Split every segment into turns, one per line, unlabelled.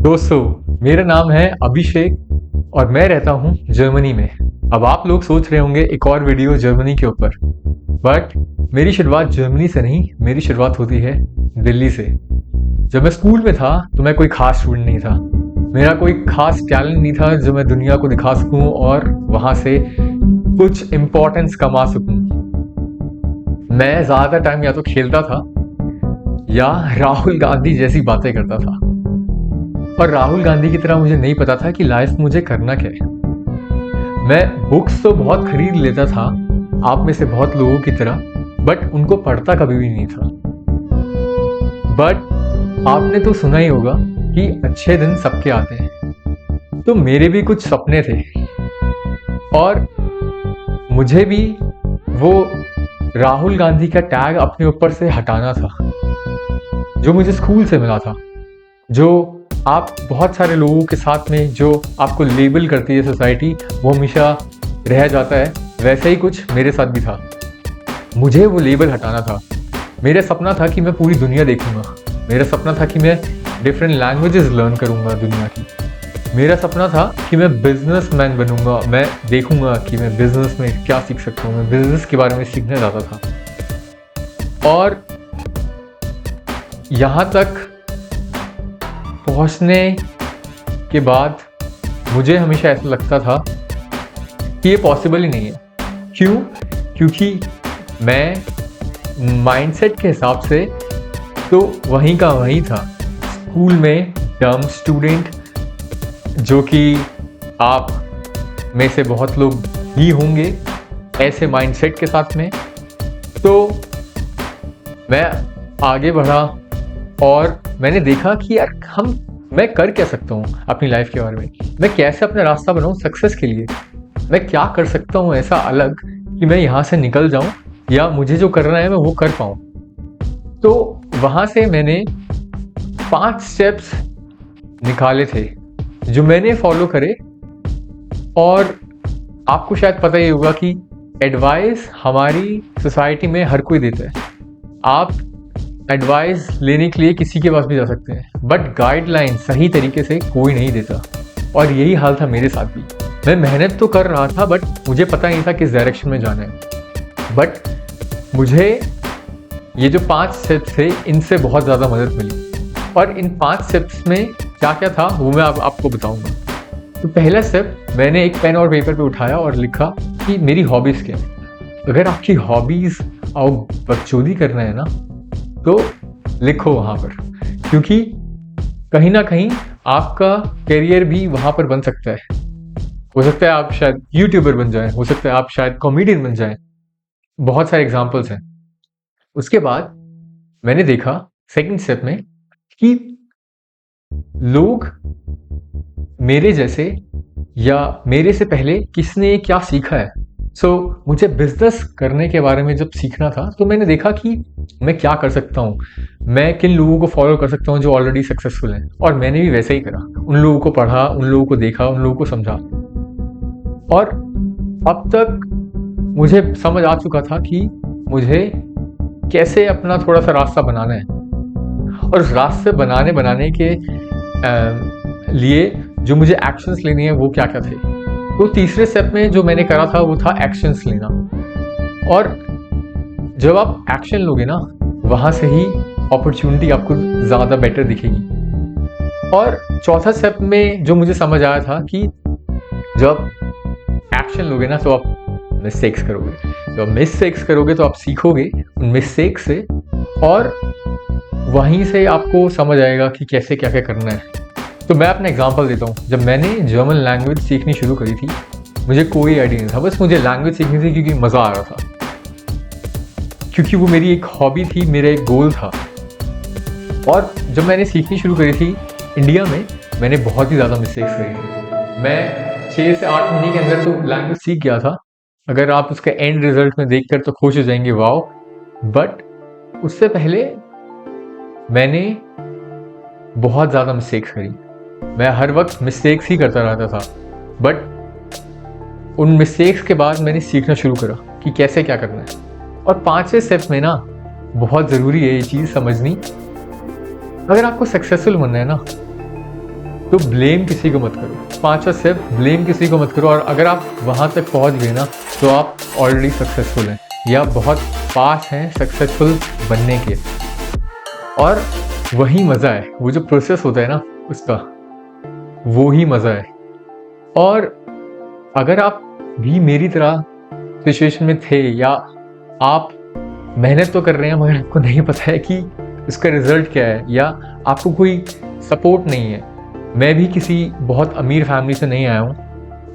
दोस्तों, मेरा नाम है अभिषेक और मैं रहता हूँ जर्मनी में। अब आप लोग सोच रहे होंगे एक और वीडियो जर्मनी के ऊपर, बट मेरी शुरुआत जर्मनी से नहीं, मेरी शुरुआत होती है दिल्ली से। जब मैं स्कूल में था तो मैं कोई खास स्टूडेंट नहीं था, मेरा कोई खास टैलेंट नहीं था जो मैं दुनिया को दिखा सकूं और वहां से कुछ इम्पोर्टेंस कमा सकूं। मैं ज्यादातर टाइम या तो खेलता था या राहुल गांधी जैसी बातें करता था, और राहुल गांधी की तरह मुझे नहीं पता था कि लाइफ में मुझे करना क्या है। मैं बुक्स तो बहुत खरीद लेता था, आप में से बहुत लोगों की तरह, बट उनको पढ़ता कभी भी नहीं था। बट आपने तो सुना ही होगा कि अच्छे दिन सबके आते हैं, तो मेरे भी कुछ सपने थे और मुझे भी वो राहुल गांधी का टैग अपने ऊपर से हटाना था जो मुझे स्कूल से मिला था, जो आप बहुत सारे लोगों के साथ में जो आपको लेबल करती है सोसाइटी, वो हमेशा रह जाता है। वैसे ही कुछ मेरे साथ भी था, मुझे वो लेबल हटाना था। मेरा सपना था कि मैं पूरी दुनिया देखूंगा, मेरा सपना था कि मैं डिफरेंट लैंग्वेजेस लर्न करूंगा दुनिया की, मेरा सपना था कि मैं बिजनेसमैन बनूंगा। मैं देखूंगा कि मैं बिजनेस में क्या सीख सकता हूँ, मैं बिजनेस के बारे में सीखना चाहता था। और यहाँ तक पहुंचने के बाद मुझे हमेशा ऐसा लगता था कि ये पॉसिबल ही नहीं है। क्यों? क्योंकि मैं माइंडसेट के हिसाब से तो वहीं का वहीं था, स्कूल में डम स्टूडेंट, जो कि आप में से बहुत लोग ही होंगे ऐसे माइंडसेट के साथ में। तो मैं आगे बढ़ा और मैंने देखा कि यार मैं कर क्या सकता हूँ अपनी लाइफ के बारे में, मैं कैसे अपना रास्ता बनाऊँ सक्सेस के लिए, मैं क्या कर सकता हूँ ऐसा अलग कि मैं यहाँ से निकल जाऊँ या मुझे जो करना है मैं वो कर पाऊँ। तो वहाँ से मैंने 5 स्टेप्स निकाले थे जो मैंने फॉलो करे। और आपको शायद पता ही होगा कि एडवाइस हमारी सोसाइटी में हर कोई देता है, आप एडवाइस लेने के लिए किसी के पास भी जा सकते हैं, बट गाइडलाइन सही तरीके से कोई नहीं देता। और यही हाल था मेरे साथ भी। मैं मेहनत तो कर रहा था, बट मुझे पता नहीं था किस डायरेक्शन में जाना है। बट मुझे ये जो 5 स्टेप्स थे इनसे बहुत ज़्यादा मदद मिली, और इन 5 स्टेप्स में क्या क्या था वो मैं आपको बताऊंगा। तो पहला स्टेप, मैंने एक पेन और पेपर पे उठाया और लिखा कि मेरी हॉबीज़ क्या है। अगर आपकी हॉबीज़ और बकचोदी करना है ना, तो लिखो वहाँ पर, क्योंकि कहीं ना कहीं आपका करियर भी वहाँ पर बन सकता है। हो सकता है आप शायद यूट्यूबर बन जाएं, हो सकता है आप शायद कॉमेडियन बन जाएं, बहुत सारे एग्जांपल्स हैं। उसके बाद मैंने देखा सेकंड स्टेप में कि लोग मेरे जैसे या मेरे से पहले किसने क्या सीखा है। मुझे बिजनेस करने के बारे में जब सीखना था तो मैंने देखा कि मैं क्या कर सकता हूँ, मैं किन लोगों को फॉलो कर सकता हूँ जो ऑलरेडी सक्सेसफुल हैं। और मैंने भी वैसे ही करा, उन लोगों को पढ़ा, उन लोगों को देखा, उन लोगों को समझा। और अब तक मुझे समझ आ चुका था कि मुझे कैसे अपना थोड़ा सा रास्ता बनाना है, और उस रास्ते बनाने के लिए जो मुझे एक्शंस लेने हैं वो क्या क्या थे। तो तीसरे स्टेप में जो मैंने करा था वो था एक्शंस लेना। और जब आप एक्शन लोगे ना, वहां से ही अपॉर्चुनिटी आपको ज़्यादा बेटर दिखेगी। और चौथा स्टेप में जो मुझे समझ आया था कि जब एक्शन लोगे ना तो आप मिस्टेक्स करोगे, जब मिस्टेक्स करोगे तो आप सीखोगे उन मिस्टेक से, और वहीं से आपको समझ आएगा कि कैसे क्या क्या करना है। तो मैं अपना एग्जांपल देता हूँ। जब मैंने जर्मन लैंग्वेज सीखनी शुरू करी थी, मुझे कोई आइडिया नहीं था, बस मुझे लैंग्वेज सीखनी थी क्योंकि मज़ा आ रहा था, क्योंकि वो मेरी एक हॉबी थी, मेरा एक गोल था। और जब मैंने सीखनी शुरू करी थी इंडिया में, मैंने बहुत ही ज़्यादा मिस्टेक्स करी थी। मैं 6 से 8 महीने के अंदर तो लैंग्वेज सीख गया था। अगर आप उसके एंड रिजल्ट में देखकर तो खुश हो जाएंगे, वाओ। बट उससे पहले मैंने बहुत ज़्यादा मिस्टेक्स करी। मैं हर वक्त मिस्टेक्स ही करता रहता था, बट उन मिस्टेक्स के बाद मैंने सीखना शुरू करा कि कैसे क्या करना है। और 5वें स्टेप में ना बहुत ज़रूरी है ये चीज़ समझनी, अगर आपको सक्सेसफुल बनना है ना, तो ब्लेम किसी को मत करो। 5वां स्टेप, ब्लेम किसी को मत करो। और अगर आप वहाँ तक पहुँच गए ना तो आप ऑलरेडी सक्सेसफुल हैं या बहुत पास हैं सक्सेसफुल बनने के। और वही मज़ा है, वो जो प्रोसेस होता है ना उसका, वो ही मज़ा है। और अगर आप भी मेरी तरह सिचुएशन में थे या आप मेहनत तो कर रहे हैं मगर आपको नहीं पता है कि उसका रिजल्ट क्या है या आपको कोई सपोर्ट नहीं है। मैं भी किसी बहुत अमीर फैमिली से नहीं आया हूँ,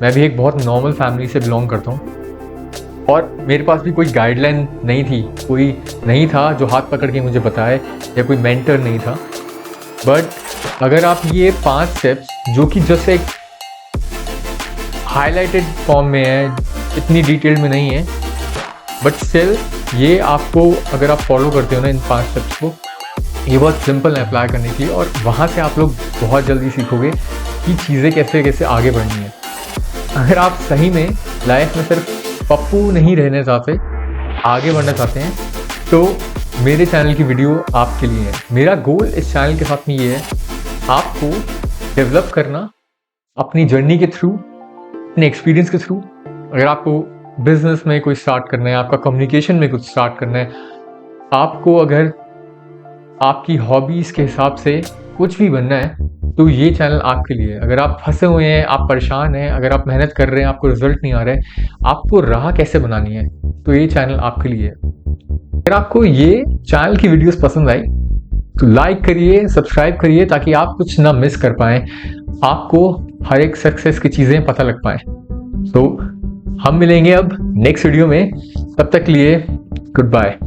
मैं भी एक बहुत नॉर्मल फैमिली से बिलोंग करता हूँ और मेरे पास भी कोई गाइडलाइन नहीं थी, कोई नहीं था जो हाथ पकड़ के मुझे बताए या कोई मेंटर नहीं था। बट अगर आप ये 5 स्टेप्स जो कि जस्ट एक हाईलाइटेड फॉर्म में है, इतनी डिटेल में नहीं है, बट स्टिल ये आपको अगर आप फॉलो करते हो ना इन 5 स्टेप्स को, ये बहुत सिंपल है अप्लाई करने के लिए। और वहाँ से आप लोग बहुत जल्दी सीखोगे कि चीज़ें कैसे कैसे आगे बढ़नी है। अगर आप सही में लाइफ में सिर्फ पप्पू नहीं रहना चाहते, आगे बढ़ना चाहते हैं, तो मेरे चैनल की वीडियो आपके लिए है। मेरा गोल इस चैनल के साथ में ये है, आपको डेवलप करना अपनी जर्नी के थ्रू, अपने एक्सपीरियंस के थ्रू। अगर आपको बिजनेस में कुछ स्टार्ट करना है, आपका कम्युनिकेशन में कुछ स्टार्ट करना है, आपको अगर आपकी हॉबीज़ के हिसाब से कुछ भी बनना है, तो ये चैनल आपके लिए है। अगर आप फंसे हुए हैं, आप परेशान हैं, अगर आप मेहनत कर रहे हैं, आपको रिजल्ट नहीं आ रहा है, आपको राह कैसे बनानी है, तो ये चैनल आपके लिए है। अगर आपको ये चैनल की वीडियोस पसंद आई तो लाइक करिए, सब्सक्राइब करिए, ताकि आप कुछ ना मिस कर पाएँ, आपको हर एक सक्सेस की चीज़ें पता लग पाएँ। तो हम मिलेंगे अब नेक्स्ट वीडियो में, तब तक के लिए गुड बाय।